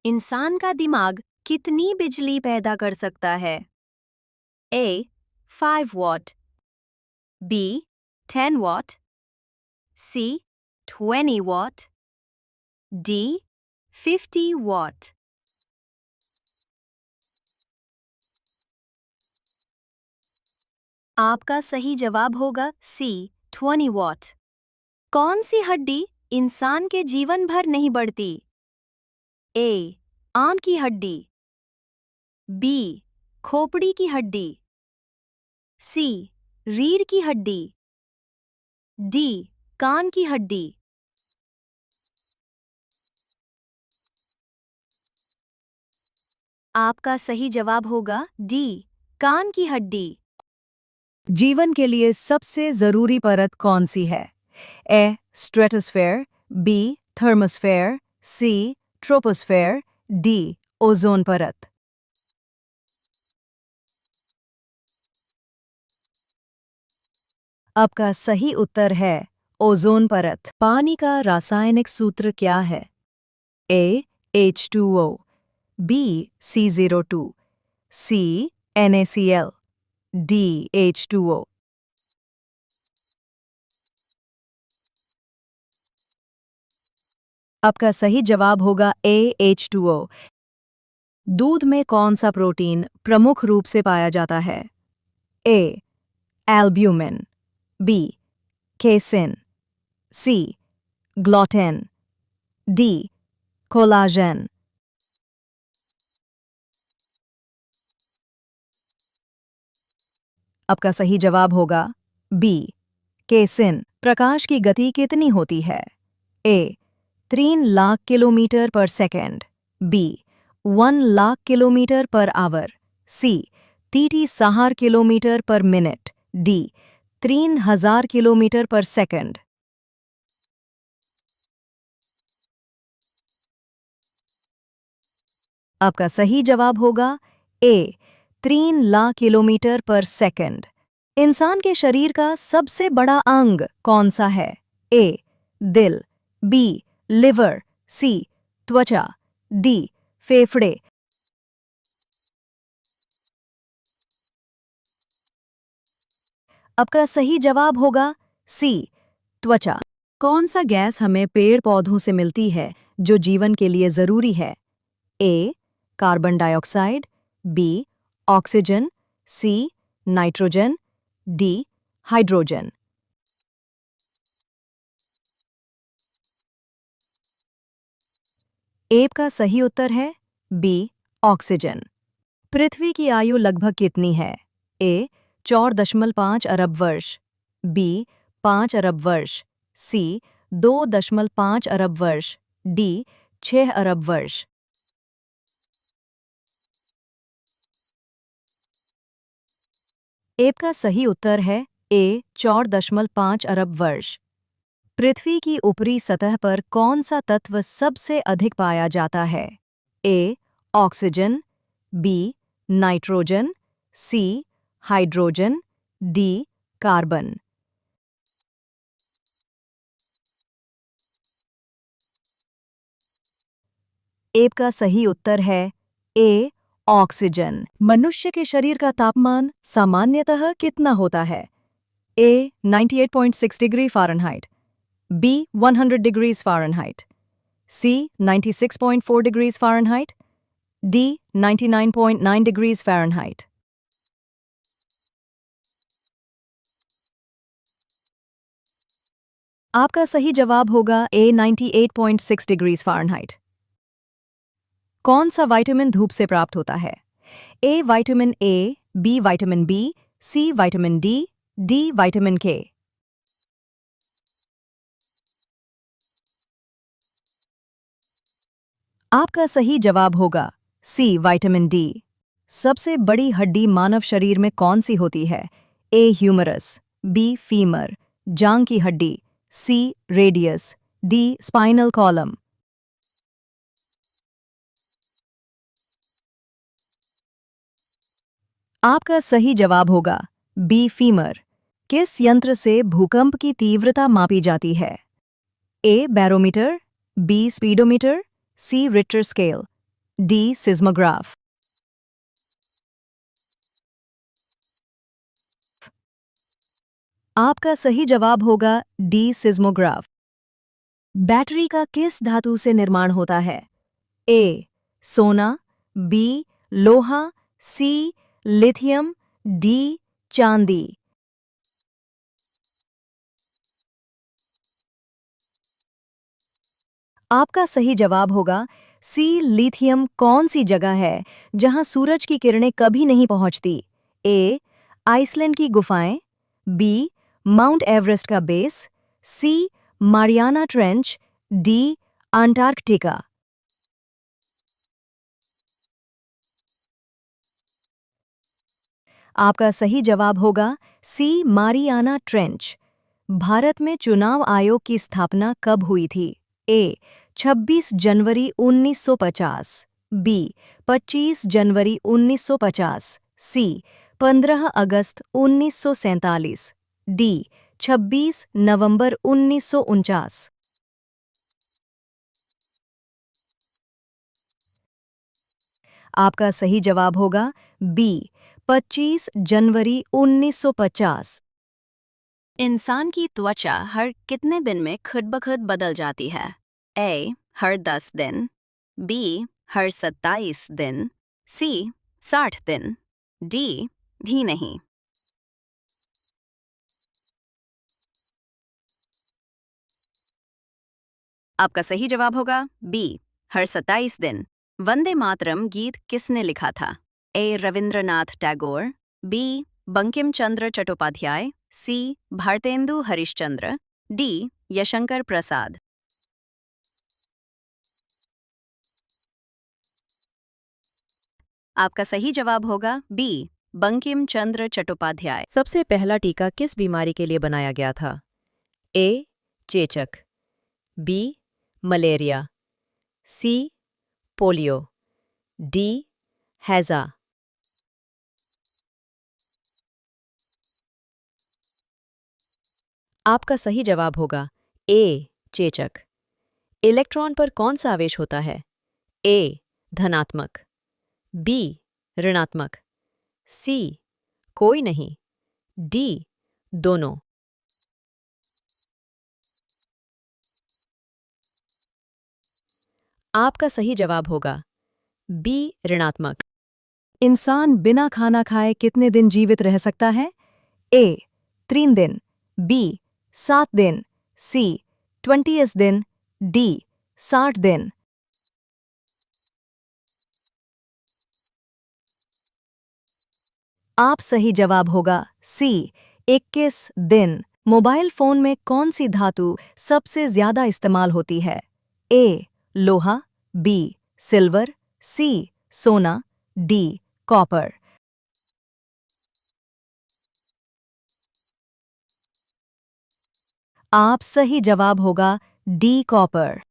इंसान का दिमाग कितनी बिजली पैदा कर सकता है? A. 5 watt, B. 10 watt, C. 20 watt, D. 50 watt. आपका सही जवाब होगा C. 20 watt. कौन सी हड्डी इंसान के जीवन भर नहीं बढ़ती? A. आंत की हड्डी, B. खोपड़ी की हड्डी, C. रीढ़ की हड्डी, D. कान की हड्डी। आपका सही जवाब होगा D. कान की हड्डी। जीवन के लिए सबसे जरूरी परत कौन सी है? A. Stratosphere, B. Thermosphere, C. Troposphere, D. Ozone परत। आपका सही उत्तर है ओजोन परत। पानी का रासायनिक सूत्र क्या है? ए. H2O, B. C02, C. NaCl, D. H2O। आपका सही जवाब होगा A. H2O। दूध में कौन सा प्रोटीन प्रमुख रूप से पाया जाता है? A. Albumin, B. Casein, C. Gluten, D. Collagen. आपका सही जवाब होगा B. केसिन। प्रकाश की गति कितनी होती है? A. 3 लाख किलोमीटर पर second, B. 1 lakh kilometre per hour, C. 36 kilometre पर मिनट, D. 3000 किलोमीटर पर सेकंड। आपका सही जवाब होगा A. 3 लाख किलोमीटर पर सेकंड। इंसान के शरीर का सबसे बड़ा अंग कौन सा है? A. दिल, B. Liver, C. त्वचा, D. फेफड़े। आपका सही जवाब होगा C. त्वचा। कौन सा गैस हमें पेड़ पौधों से मिलती है जो जीवन के लिए जरूरी है? A. Carbon dioxide, B. Oxygen, C. Nitrogen, D. Hydrogen. एब का सही उत्तर है B. ऑक्सीजन। पृथ्वी की आयु लगभग कितनी है? A. 4.5 अरब वर्ष, B. 5 अरब वर्ष, C. 2.5 अरब वर्ष, D. 6 अरब वर्ष। एब का सही उत्तर है A. 4.5 अरब वर्ष। पृथ्वी की ऊपरी सतह पर कौन सा तत्व सबसे अधिक पाया जाता है? A. Oxygen, B. Nitrogen, C. Hydrogen, D. Carbon. एब का सही उत्तर है A. ऑक्सीजन। मनुष्य के शरीर का तापमान सामान्यतः कितना होता है? A. 98.6 degree Fahrenheit, B. 100 degrees Fahrenheit, C. 96.4 degrees Fahrenheit, D. 99.9 degrees Fahrenheit। आपका सही जवाब होगा A. 98.6 degrees Fahrenheit। कौन सा विटामिन धूप से प्राप्त होता है? A. Vitamin A, B. Vitamin B, C. Vitamin D, D. Vitamin K। आपका सही जवाब होगा C. Vitamin D। सबसे बड़ी हड्डी मानव शरीर में कौन सी होती है? A. Humerus, B. फीमर, जांग की हड्डी, C. Radius, D. Spinal column. आपका सही जवाब होगा B. फीमर। किस यंत्र से भूकंप की तीव्रता मापी जाती है? A. Barometer, B. Speedometer, C. Richter scale, D seismograph. आपका सही जवाब होगा डी सिस्मोग्राफ। बैटरी का किस धातु से निर्माण होता है? ए सोना, बी लोहा, सी लिथियम, डी चांदी। आपका सही जवाब होगा सी लिथियम। कौन सी जगह है जहां सूरज की किरणें कभी नहीं पहुंचती? ए आइसलैंड की गुफाएं, बी माउंट एवरेस्ट का बेस, सी मारियाना ट्रेंच, डी अंटार्कटिका। आपका सही जवाब होगा सी मारियाना ट्रेंच। भारत में चुनाव आयोग की स्थापना कब हुई थी? ए 26 जनवरी 1950, बी 25 जनवरी 1950, सी 15 अगस्त 1947, डी 26 नवंबर 1949। आपका सही जवाब होगा बी 25 जनवरी 1950। इंसान की त्वचा हर कितने दिन में खुद ब खुद बदल जाती है? ए हर 10 दिन, बी हर 27 दिन, सी 60 दिन, डी भी नहीं। आपका सही जवाब होगा बी हर 27 दिन। वंदे मातरम गीत किसने लिखा था? ए रविंद्रनाथ टैगोर, बी बंकिम चंद्र चट्टोपाध्याय, सी भारतेंदु हरिश्चंद्र, डी यशंकर प्रसाद। आपका सही जवाब होगा बी बंकिम चंद्र चट्टोपाध्याय। सबसे पहला टीका किस बीमारी के लिए बनाया गया था? ए चेचक, B malaria, C polio, D हैजा। आपका सही जवाब होगा ए चेचक। इलेक्ट्रॉन पर कौन सा आवेश होता है? ए धनात्मक, बी ऋणात्मक, सी कोई नहीं, डी दोनों। आपका सही जवाब होगा बी ऋणात्मक। इंसान बिना खाना खाए कितने दिन जीवित रह सकता है? ए 3 दिन, बी 7 दिन, सी 20 दिन, डी 60 दिन। आप सही जवाब होगा सी 21 दिन। मोबाइल फोन में कौन सी धातु सबसे ज्यादा इस्तेमाल होती है? ए लोहा, बी सिल्वर, सी सोना, डी कॉपर। आप सही जवाब होगा डी कॉपर।